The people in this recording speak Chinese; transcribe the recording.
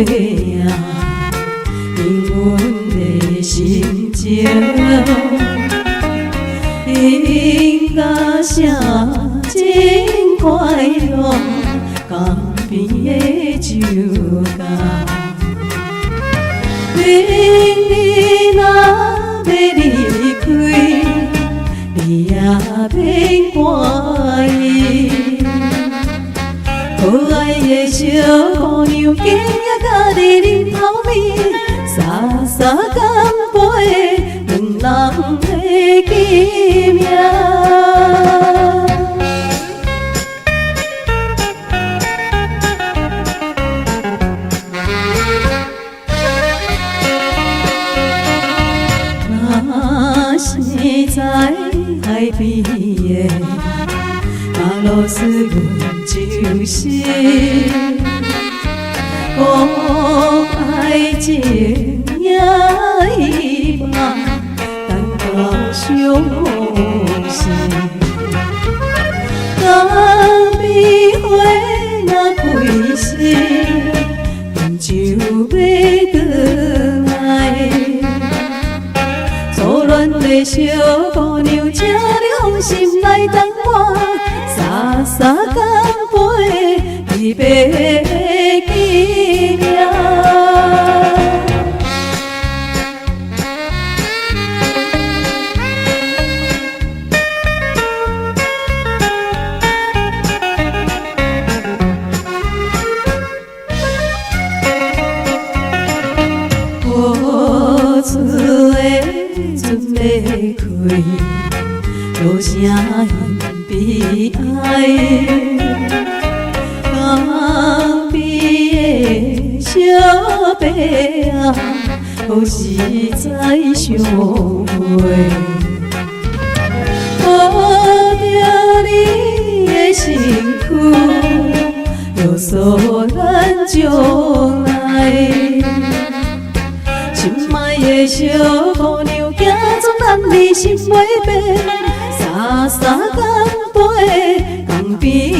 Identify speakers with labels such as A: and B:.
A: 啊，因阮的心情，应该谁真快乐？江边的酒家，明日若要离开，你也免怪伊。可爱的小姑娘，今夜甲你啉头面，洒洒干杯，两人的记名。那是在海边的阿罗斯阮就是讲爱情也一般，但到相思，江边花若开时，人就要倒来。错乱的小姑娘，正两心来等我，洒洒干杯，离别的纪念。付出的准要开，落声因悲哀。江边的小白仔，何时再相会？抱着你的身躯，约束咱将来。心爱的小姑娘，行总咱你心袂变，洒洒干杯，江边